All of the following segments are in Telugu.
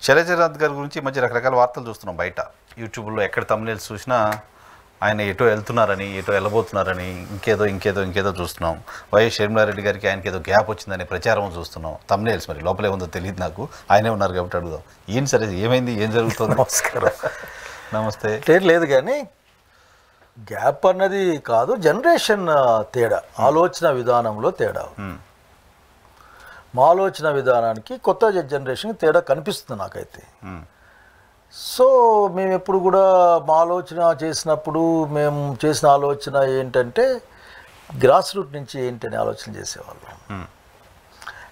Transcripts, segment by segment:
శైలజనాథ్ గారి గురించి ఈ మధ్య రకరకాల వార్తలు చూస్తున్నాం బయట యూట్యూబ్లో ఎక్కడ తమ్నేల్స్ చూసినా ఆయన ఎటో వెళ్తున్నారని ఎటో వెళ్ళబోతున్నారని ఇంకేదో చూస్తున్నాం. వైఎస్ షర్మిలారెడ్డి గారికి ఆయనకి ఏదో గ్యాప్ వచ్చిందని ప్రచారం చూస్తున్నాం. తమ్నేల్స్ మరి లోపలే ఉందో తెలియదు నాకు, ఆయనే ఉన్నారు కాబట్టి అడుగుదాం. ఏం సరే ఏమైంది, ఏం జరుగుతుంది? నమస్కారం. నమస్తే. లేదు కానీ గ్యాప్ అన్నది కాదు, జనరేషన్ తేడా, ఆలోచన విధానంలో తేడా. మా ఆలోచన విధానానికి కొత్త జనరేషన్కి తేడా కనిపిస్తుంది నాకైతే. సో మేము ఎప్పుడు కూడా మా ఆలోచన చేసినప్పుడు మేము చేసిన ఆలోచన ఏంటంటే గ్రాస్ రూట్ నుంచి ఏంటని ఆలోచన చేసేవాళ్ళం.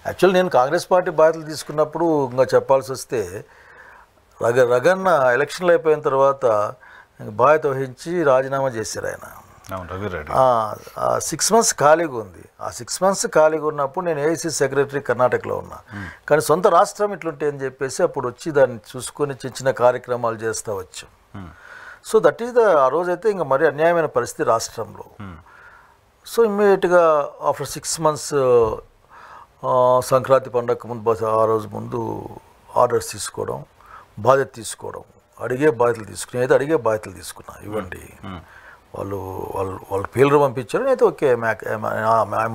యాక్చువల్లీ నేను కాంగ్రెస్ పార్టీ బాధ్యతలు తీసుకున్నప్పుడు ఇంకా చెప్పాల్సి వస్తే రగన్న ఎలక్షన్లు అయిపోయిన తర్వాత బాధ్యత వహించి రాజీనామా చేశారు ఆయన. 6 months ఖాళీగా ఉంది. ఆ 6 months ఖాళీగా ఉన్నప్పుడు నేను ఏఐసీ సెక్రటరీ కర్ణాటకలో ఉన్నా. కానీ సొంత రాష్ట్రం ఇట్లుంటే అని చెప్పేసి అప్పుడు వచ్చి దాన్ని చూసుకొని చిన్న కార్యక్రమాలు చేస్తూ వచ్చాం. సో దట్ ఈస్ ఆ రోజైతే ఇంకా మరీ అన్యాయమైన పరిస్థితి రాష్ట్రంలో. సో ఇమ్మీడియట్గా ఆఫ్టర్ 6 months సంక్రాంతి పండగ ముందు ఆ రోజు ముందు ఆర్డర్స్ తీసుకోవడం, బాధ్యత తీసుకోవడం, అడిగే బాధ్యతలు తీసుకున్నా. ఇవ్వండి, వాళ్ళు పేర్లు పంపించారు, నేనైతే ఓకే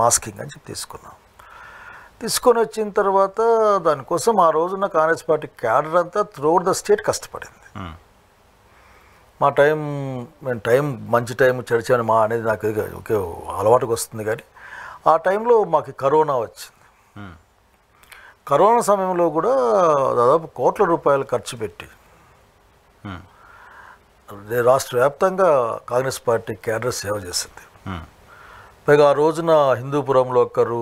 మాస్కింగ్ అని చెప్పి తీసుకొని వచ్చిన తర్వాత దానికోసం ఆ రోజున్న కాంగ్రెస్ పార్టీ క్యాడర్ అంతా త్రూఅవుట్ ద స్టేట్ కష్టపడింది. మా టైం మంచి టైం చెడిచాను మా అనేది నాకు ఓకే అలవాటుకు వస్తుంది. కానీ ఆ టైంలో మాకు కరోనా వచ్చింది. కరోనా సమయంలో కూడా దాదాపు కోట్ల రూపాయలు ఖర్చు పెట్టి రాష్ట్ర వ్యాప్తంగా కాంగ్రెస్ పార్టీ క్యాడర్ సేవ చేసింది. పైగా ఆ రోజున హిందూపురంలో ఒకరు,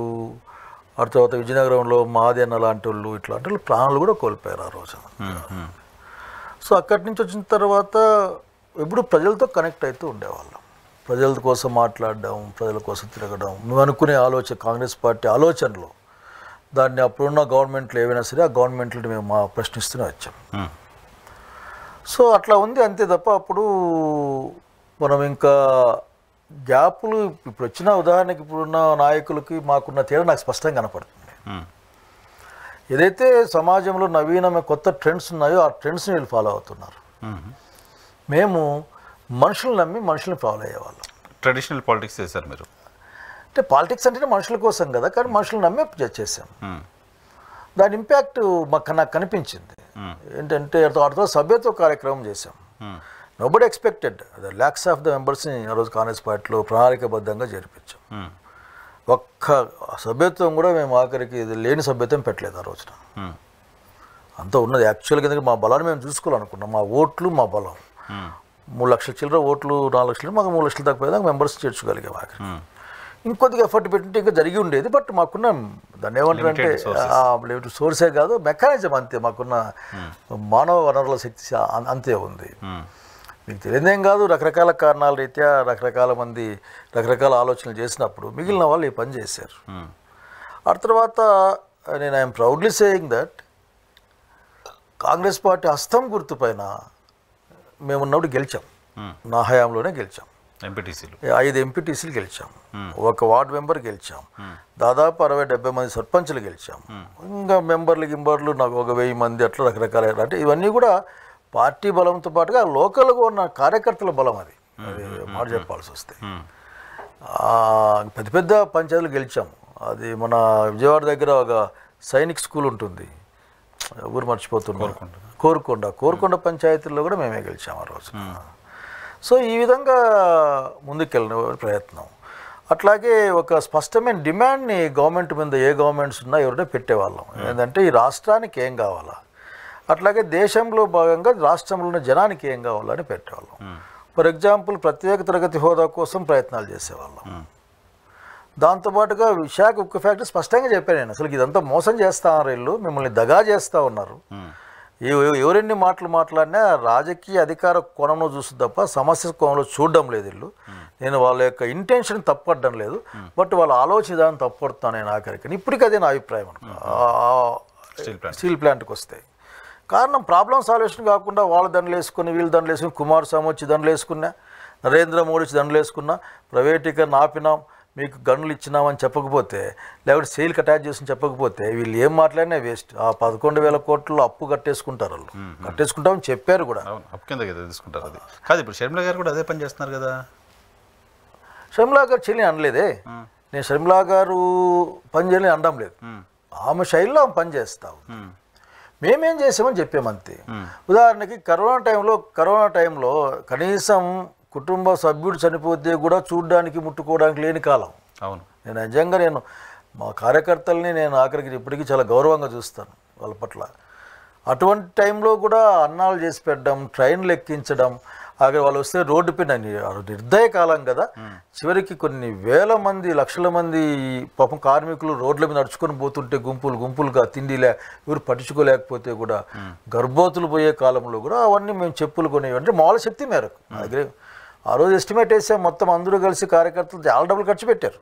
ఆ తర్వాత విజయనగరంలో మాది అన్న లాంటి వాళ్ళు, ఇట్లాంటి వాళ్ళు ప్రాణాలు కూడా కోల్పోయారు ఆ రోజున. సో అక్కడి నుంచి వచ్చిన తర్వాత ఎప్పుడు ప్రజలతో కనెక్ట్ అవుతూ ఉండేవాళ్ళం. ప్రజల కోసం మాట్లాడడం, ప్రజల కోసం తిరగడం, మేము అనుకునే కాంగ్రెస్ పార్టీ ఆలోచనలు దాన్ని అప్పుడున్న గవర్నమెంట్లు ఏవైనా సరే ఆ గవర్నమెంట్లని మేము ప్రశ్నిస్తూనే వచ్చాం. సో అట్లా ఉంది అంతే తప్ప అప్పుడు మనం ఇంకా గ్యాపులు ఇప్పుడు వచ్చిన ఉదాహరణకి ఇప్పుడున్న నాయకులకి మాకున్న తేడా నాకు స్పష్టంగా కనపడుతుంది. ఏదైతే సమాజంలో నవీనమైన కొత్త ట్రెండ్స్ ఉన్నాయో ఆ ట్రెండ్స్ని వీళ్ళు ఫాలో అవుతున్నారు. మేము మనుషులను నమ్మి మనుషుల్ని ఫాలో అయ్యేవాళ్ళం. ట్రెడిషనల్ పాలిటిక్స్ చేశారు మీరు. అంటే పాలిటిక్స్ అంటేనే మనుషుల కోసం కదా, కానీ మనుషులను నమ్మి చేసాం. దాని ఇంపాక్ట్ నాకు కనిపించింది. ఏంటంటే అర్థం సభ్యత్వ కార్యక్రమం చేశాం. Nobody expected lakhs of the మెంబర్స్ని ఆ రోజు కాంగ్రెస్ పార్టీలో ప్రణాళికబద్ధంగా జరిపించాం. ఒక్క సభ్యత్వం కూడా మేము ఆఖరికి లేని సభ్యత్వం పెట్టలేదు ఆ రోజున. అంతా ఉన్నది యాక్చువల్గా. ఎందుకంటే మా బలాన్ని మేము చూసుకోవాలనుకున్నాం. మా ఓట్లు మా బలం 3 లక్షల చిల్లర ఓట్లు, 4 లక్షలు, మాకు 3 లక్షల దాకా పోయేదాకా మెంబర్స్ చేర్చుకోగలిగాం ఆఖరికి. ఇంకొద్దిగా ఎఫర్ట్ పెట్టింటే ఇంకా జరిగి ఉండేది. బట్ మాకున్న దాన్ని ఏమంటారంటే సోర్సే కాదు, మెకానిజం అంతే. మాకున్న మానవ వనరుల శక్తి అంతే ఉంది. మీకు తెలియదేం కాదు, రకరకాల కారణాల రీత్యా రకరకాల మంది రకరకాల ఆలోచనలు చేసినప్పుడు మిగిలిన వాళ్ళు ఈ పని చేశారు. ఆ తర్వాత నేను I'm proudly saying that Congress party హస్తం గుర్తు పైన మేమున్నప్పుడు గెలిచాం. నా హయాంలోనే గెలిచాం. 5 ఎంపీటీసీలు గెలిచాం, 1 వార్డు మెంబర్ గెలిచాం, దాదాపు 60-70 మంది సర్పంచులు గెలిచాం. ఇంకా మెంబర్లు నాకు 1000 మంది అట్లా రకరకాల. అంటే ఇవన్నీ కూడా పార్టీ బలంతో పాటుగా లోకల్గా ఉన్న కార్యకర్తల బలం. అది మాట చెప్పాల్సి వస్తే పెద్ద పెద్ద పంచాయతీలు గెలిచాం. అది మన విజయవాడ దగ్గర ఒక సైనిక్ స్కూల్ ఉంటుంది, ఊరు మర్చిపోతున్నాం, కోరుకొండ పంచాయతీల్లో కూడా మేమే గెలిచాం ఆ రోజు. సో ఈ విధంగా ముందుకెళ్ళిన ప్రయత్నం. అట్లాగే ఒక స్పష్టమైన డిమాండ్ని గవర్నమెంట్ మీద ఏ గవర్నమెంట్స్ ఉన్నా ఎవరైనా పెట్టేవాళ్ళం. ఏంటంటే ఈ రాష్ట్రానికి ఏం కావాలా, అట్లాగే దేశంలో భాగంగా రాష్ట్రంలోని జనానికి ఏం కావాలని పెట్టేవాళ్ళం. ఫర్ ఎగ్జాంపుల్ ప్రత్యేక తరగతి హోదా కోసం ప్రయత్నాలు చేసేవాళ్ళం. దాంతోపాటుగా విశాఖ ఉక్కు ఫ్యాక్టరీ స్పష్టంగా చెప్పాను నేను, అసలు ఇదంతా మోసం చేస్తా ఉన్నారు, వీళ్ళు మిమ్మల్ని దగా చేస్తూ ఉన్నారు. ఎవరెన్ని మాటలు మాట్లాడినా రాజకీయ అధికార కోణంలో చూస్తుంది తప్ప సమస్య కోణంలో చూడడం లేదు వీళ్ళు. నేను వాళ్ళ యొక్క ఇంటెన్షన్ తప్పడం లేదు, బట్ వాళ్ళ ఆలోచన విధానం తప్పడుతాను నేను ఆఖరికి. ఇప్పటికీ అదే నా అభిప్రాయం స్టీల్ ప్లాంట్కి వస్తే. కారణం ప్రాబ్లం సాల్వేషన్ కాకుండా వాళ్ళ దండలు వేసుకుని వీళ్ళు దండలు వేసుకుని, కుమారస్వామి వచ్చి దండలు వేసుకున్నా, నరేంద్ర మోడీ వచ్చి దండలు వేసుకున్నా, ప్రైవేటీకరణ ఆపినాం, మీకు గన్నులు ఇచ్చినామని చెప్పకపోతే, లేకపోతే సెయిల్కి అటాచ్ చేసి చెప్పకపోతే వీళ్ళు ఏం మాట్లాడినా వేస్ట్. ఆ 11,000 కోట్లు అప్పు కట్టేసుకుంటారు వాళ్ళు. కట్టేసుకుంటామని చెప్పారు కూడా. అప్పు కింద తీసుకుంటారు. అది కాదు, ఇప్పుడు షర్మిల గారు కూడా అదే పని చేస్తున్నారు కదా. షర్మిలా గారు చెల్లి అనలేదే, నేను షర్మిలా గారు పని చేయని అనడం లేదు. ఆమె శైలిలో ఆమె పని చేస్తావు. మేమేం చేసామని చెప్పామంతే. ఉదాహరణకి కరోనా టైంలో కనీసం కుటుంబ సభ్యుడు చనిపోతే కూడా చూడడానికి ముట్టుకోవడానికి లేని కాలం. అవును, నేను నిజంగా మా కార్యకర్తల్ని నేను ఆఖరికి ఇప్పటికీ చాలా గౌరవంగా చూస్తాను వాళ్ళ పట్ల. అటువంటి టైంలో కూడా అన్నాలు చేసి పెట్టడం, ట్రైన్లు ఎక్కించడం, అక్కడ వాళ్ళు వస్తే రోడ్డు పైన నిర్దయ కాలం కదా, చివరికి కొన్ని వేల మంది లక్షల మంది పాపం కార్మికులు రోడ్ల మీద నడుచుకొని పోతుంటే గుంపులుగా తిండిలే ఎవరు పట్టించుకోలేకపోతే కూడా గర్భవతులు పోయే కాలంలో కూడా అవన్నీ మేము చెప్పులు కొనేవి. అంటే మామూలు శక్తి మేరకు నా దగ్గర ఆ రోజు ఎస్టిమేట్ వేసాం, మొత్తం అందరూ కలిసి కార్యకర్తలు చాలా డబ్బులు ఖర్చు పెట్టారు.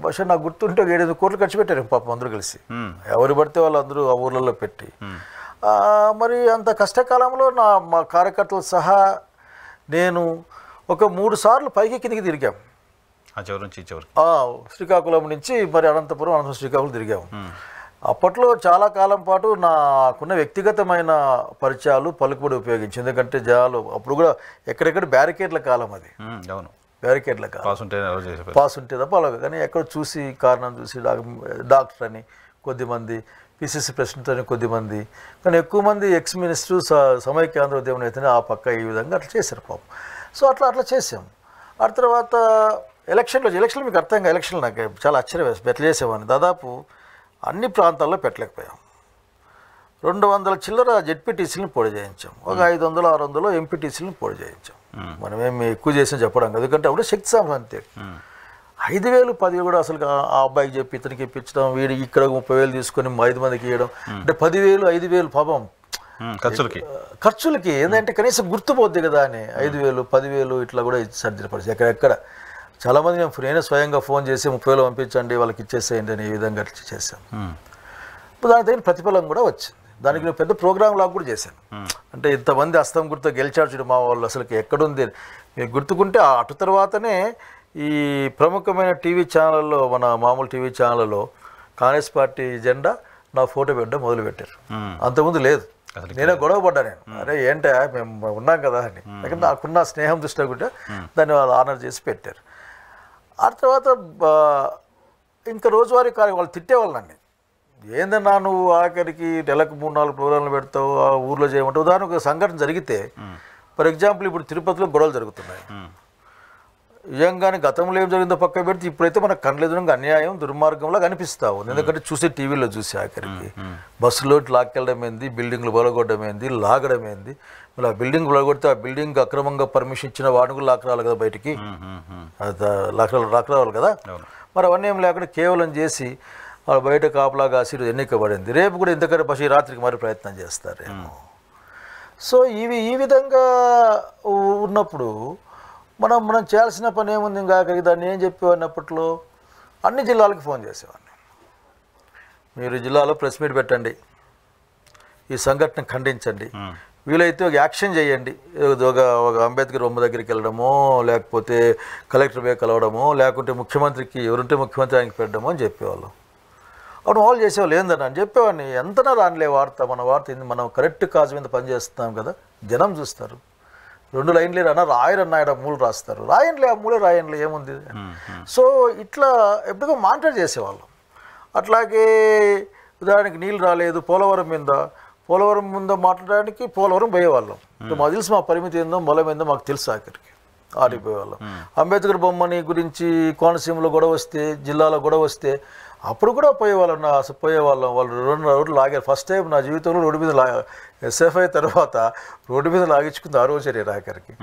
బహుశా నాకు గుర్తుంటే 7-8 కోట్లు ఖర్చు పెట్టారు పాపం అందరూ కలిసి. ఎవరు పడితే వాళ్ళు అందరూ ఆ ఊర్లలో పెట్టి. మరి అంత కష్టకాలంలో మా కార్యకర్తలు సహా నేను ఒక 3 సార్లు పైకి కిందికి తిరిగాం. శ్రీకాకుళం నుంచి మరి అనంతపురం శ్రీకాకుళం తిరిగాము. అప్పట్లో చాలా కాలం పాటు నాకున్న వ్యక్తిగతమైన పరిచయాలు పలుకుబడి ఉపయోగించి, ఎందుకంటే జనాలు అప్పుడు కూడా ఎక్కడెక్కడ బ్యారికేడ్ల కాలం అది. అవును, బ్యారికేడ్ల కాలం, పాస్ ఉంటే తప్ప అలాగే. కానీ ఎక్కడ చూసి కారణం చూసి డాక్టర్ అని కొద్దిమంది, పిసిసి ప్రెసిడెంట్ అని కొద్దిమంది, కానీ ఎక్కువ మంది ఎక్స్ మినిస్టర్ సమైక్య ఆంధ్ర ఉద్యమం అయితేనే ఆ పక్క ఈ విధంగా అట్లా చేశారు పాపం. సో అట్లా చేసాం. ఆ తర్వాత ఎలక్షన్లు మీకు అర్థంగా ఎలక్షన్లు నాకు చాలా ఆశ్చర్యం వేసి ఎట్లా చేసేవాడిని. దాదాపు అన్ని ప్రాంతాల్లో పెట్టలేకపోయాం. 200 చిల్లర జెడ్పీటీసీలను పొడి చేయించాం. ఒక 500-600 ఎంపీటీసీలను పొడి చేయించాం. మనమేమి ఎక్కువ చేసాం చెప్పడం, ఎందుకంటే అప్పుడు శక్తి సామర్థ్యం. 5,000 10,000 కూడా అసలు ఆ అబ్బాయికి చెప్పి ఇతనికి ఇప్పించడం, వీడి ఇక్కడ 30,000 తీసుకొని 5 మందికి ఇవ్వడం, అంటే 10,000 5,000 పాపం ఖర్చులకి ఏంటంటే కనీసం గుర్తుపోద్ది కదా అని 5,000 10,000 ఇట్లా కూడా సర్దిన పరిస్థితి. ఎక్కడెక్కడ చాలామంది నేనే స్వయంగా ఫోన్ చేసి 30,000 పంపించండి వాళ్ళకి ఇచ్చేసేయండి అని ఈ విధంగా అట్లా చేశాను. ఇప్పుడు దానికి తగిన ప్రతిఫలం కూడా వచ్చింది. దానికి నేను పెద్ద ప్రోగ్రామ్ లాగా కూడా చేశాను. అంటే ఇంతమంది అస్తం గుర్తు గెలిచాడు చూడు మా వాళ్ళు, అసలుకి ఎక్కడుంది మీరు గుర్తుకుంటే అటు తర్వాతనే ఈ ప్రముఖమైన టీవీ ఛానల్లో, మన మామూలు టీవీ ఛానళ్ళలో కాంగ్రెస్ పార్టీ జెండా నా ఫోటో పెట్టడం మొదలుపెట్టారు. అంతకుముందు లేదు. నేనే గొడవ పడ్డా, నేను అరే ఏంటా మేము ఉన్నాం కదా అని. ఎందుకంటే నాకున్న స్నేహం దృష్టిలో కూడా దాన్ని వాళ్ళు ఆనర్ చేసి పెట్టారు. ఆ తర్వాత ఇంకా రోజువారీ వాళ్ళు తిట్టేవాళ్ళు నన్ను, ఏందన్నా నువ్వు ఆఖరికి నెలకు 3-4 ప్రోగ్రాంలు పెడతావు, ఆ ఊర్లో చేయమంటావు. ఉదాహరణకు ఒక సంఘటన జరిగితే, ఫర్ ఎగ్జాంపుల్ ఇప్పుడు తిరుపతిలో గొడవలు జరుగుతున్నాయి. నిజంగానే గతంలో ఏం జరిగిందో పక్క పెడితే ఇప్పుడైతే మనకు కళ్ళెదురుగా అన్యాయం దుర్మార్గంలా కనిపిస్తావు. ఎందుకంటే చూసే టీవీలో చూసి ఆఖరికి బస్సులో లాక్కెళ్ళడం ఏంది, బిల్డింగ్లు బలగొట్టడం ఏంది, లాగడం ఏంది. మళ్ళీ ఆ బిల్డింగ్ బలగొడితే ఆ బిల్డింగ్ అక్రమంగా పర్మిషన్ ఇచ్చిన వాడిని కూడా లాక్కరావాలి కదా బయటికి, లాక్కరావాలి కదా. మరి అవన్నీ ఏం లేకుండా కేవలం చేసి వాళ్ళు బయట కాపలా కాసి ఎన్నికబడింది. రేపు కూడా ఇంతకంటే బస్ ఈ రాత్రికి మరి ప్రయత్నం చేస్తారేమో. సో ఈ విధంగా ఉన్నప్పుడు మనం చేయాల్సిన పని ఏముంది ఇంకా. దాన్ని ఏం చెప్పేవాడిని అప్పట్లో, అన్ని జిల్లాలకు ఫోన్ చేసేవాడిని, మీరు జిల్లాలో ప్రెస్ మీట్ పెట్టండి, ఈ సంఘటన ఖండించండి, వీలైతే ఒక యాక్షన్ చేయండి. ఒక అంబేద్కర్ బొమ్మ దగ్గరికి వెళ్ళడమో, లేకపోతే కలెక్టర్ పోయి కలవడమో, లేకుంటే ముఖ్యమంత్రికి ఎవరుంటే ముఖ్యమంత్రి ఆయనకి పెట్టడమో అని చెప్పేవాళ్ళం. అప్పుడు వాళ్ళు చేసేవాళ్ళు ఏందని అని చెప్పేవాడిని. ఎంతనా రానిలే వార్త, మన వార్త మనం కరెక్ట్ కాజ్ మీద పనిచేస్తున్నాం కదా, జనం చూస్తారు. 2 లైన్లే అన్న రాయరన్న 3 రాస్తారు, రాయండిలే ఆ 3 రాయండిలే ఏముంది. సో ఇట్లా ఎప్పుడుగా మానిటర్ చేసేవాళ్ళం. అట్లాగే ఉదాహరణకి నీళ్ళు రాలేదు పోలవరం మీద మాట్లాడడానికి పోలవరం పోయేవాళ్ళం. మాకు తెలుసు మా పరిమితి ఏందో బలం ఏందో మాకు తెలుసు. ఆఖరికి ఆడిపోయేవాళ్ళం. అంబేద్కర్ బొమ్మని గురించి కోనసీమలో గొడవ వస్తే, జిల్లాలో గొడవ వస్తే అప్పుడు కూడా పోయేవాళ్ళం. వాళ్ళు 2 రోడ్లు లాగారు. ఫస్ట్ టైం నా జీవితంలో రోడ్డు మీద ఎస్ఎఫ్ఐ తర్వాత రోడ్డు మీద లాగించుకుంది ఆ రోజు నేను ఆఖరికి.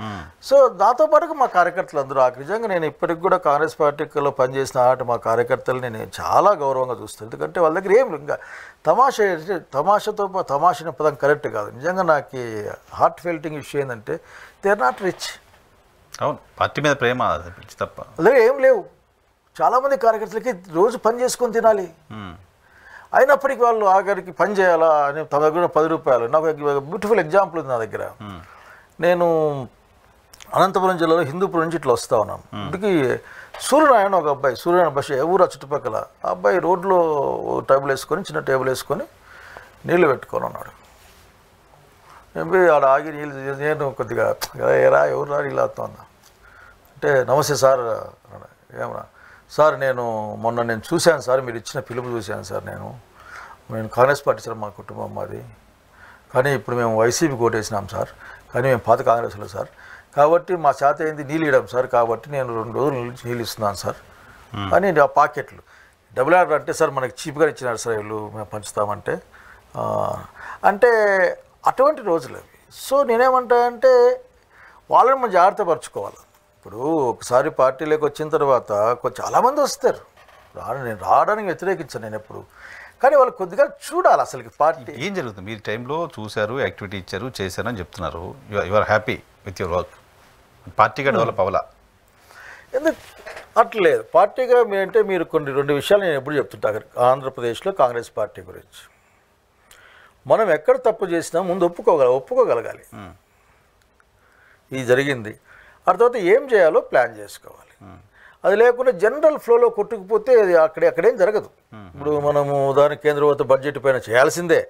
సో దాంతో పాటుగా మా కార్యకర్తలు అందరూ నిజంగా నేను ఇప్పటికి కూడా కాంగ్రెస్ పార్టీలో పనిచేసిన మా కార్యకర్తలు నేను చాలా గౌరవంగా చూస్తాను. ఎందుకంటే వాళ్ళ దగ్గర ఏం ఇంకా తమాషాని పదం కరెక్ట్ కాదు. నిజంగా నాకు హార్ట్ ఫెల్టింగ్ విషయం ఏంటంటే దే ఆర్ నాట్ రిచ్. అవును, పార్టీ మీద ప్రేమ తప్ప అలాగే ఏం లేవు. చాలామంది కార్యకర్తలకి రోజు పని చేసుకొని తినాలి, అయినప్పటికీ వాళ్ళు ఆఖరికి పని చేయాలా అని తమ దగ్గర 10 రూపాయలు. నాకు బ్యూటిఫుల్ ఎగ్జాంపుల్ ఉంది నా దగ్గర. నేను అనంతపురం జిల్లాలో హిందూపురం నుంచి ఇట్లా వస్తూ ఉన్నాను. ఇప్పటికి సూర్యనారాయణ ఒక అబ్బాయి, సూర్యనారాయణ బస్ ఊరు చుట్టుపక్కల ఆ అబ్బాయి రోడ్లో టేబుల్ వేసుకొని, చిన్న టేబుల్ వేసుకొని నీళ్ళు పెట్టుకొని ఉన్నాడు. నేను పోయి ఆడ ఆగి నీళ్ళు, నేను కొద్దిగా ఏరా ఎవరు రా నీళ్ళు అవుతున్నా అంటే, నమస్తే సార్ అన్నాడు. ఏమన్నా సార్, మొన్న నేను చూశాను సార్, మీరు ఇచ్చిన పిలుపు చూశాను సార్. నేను కాంగ్రెస్ పార్టీ సార్, మా కుటుంబం మాది, కానీ ఇప్పుడు మేము వైసీపీ కోటేసినాం సార్, కానీ మేము పాత కాంగ్రెస్లో సార్, కాబట్టి మా చేత ఏంది నీళ్ళు ఇవ్వడం సార్, కాబట్టి నేను 2 రోజుల నుంచి నీళ్ళు ఇస్తున్నాను సార్ అని. ఆ పాకెట్లు డబుల్ అంటే సార్ మనకి చీప్గా ఇచ్చినారు సార్ వీళ్ళు, మేము పంచుతామంటే అంటే అటువంటి రోజులు అవి. సో నేనేమంటా అంటే వాళ్ళని మనం జాగ్రత్త పరచుకోవాలి. ఇప్పుడు ఒకసారి పార్టీలోకి వచ్చిన తర్వాత చాలామంది వస్తారు, నేను రావడానికి వ్యతిరేకించాను నేను ఎప్పుడు, కానీ వాళ్ళు కొద్దిగా చూడాలి అసలుకి పార్టీ ఏం జరుగుతుంది. మీరు టైంలో చూశారు, యాక్టివిటీ ఇచ్చారు, చేశారు అని చెప్తున్నారు. You are happy with your work. పార్టీగా డెవలప్ అవ్వాలా? ఎందుకు అట్లేదు పార్టీగా అంటే మీరు కొన్ని 2 విషయాలు నేను ఎప్పుడు చెప్తుంటా ఆంధ్రప్రదేశ్లో కాంగ్రెస్ పార్టీ గురించి. మనం ఎక్కడ తప్పు చేసినా ముందు ఒప్పుకోగలగాలి. ఇది జరిగింది, ఆ తర్వాత ఏం చేయాలో ప్లాన్ చేసుకోవాలి. అది లేకుండా జనరల్ ఫ్లోలో కొట్టుకుపోతే అది అక్కడేం జరగదు. ఇప్పుడు మనము దాని కేంద్ర ప్రభుత్వ బడ్జెట్ పైన చేయాల్సిందే,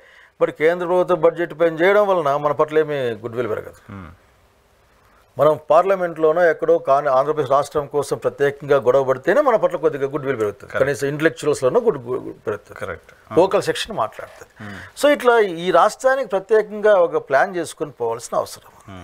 బట్ కేంద్ర ప్రభుత్వ బడ్జెట్ పైన చేయడం వలన మన పట్ల ఏమీ గుడ్ విల్ పెరగదు. మనం పార్లమెంట్లోనో ఎక్కడో ఆంధ్రప్రదేశ్ రాష్ట్రం కోసం ప్రత్యేకంగా గొడవ పడితేనే మన పట్ల కొద్దిగా గుడ్ విల్ పెరుగుతుంది, కనీసం ఇంటలెక్చువల్స్లోనో గుడ్ పెరుగుతుంది, కరెక్ట్, లోకల్ సెక్షన్ మాట్లాడుతుంది. సో ఇట్లా ఈ రాష్ట్రానికి ప్రత్యేకంగా ఒక ప్లాన్ చేసుకొని పోవాల్సిన అవసరం.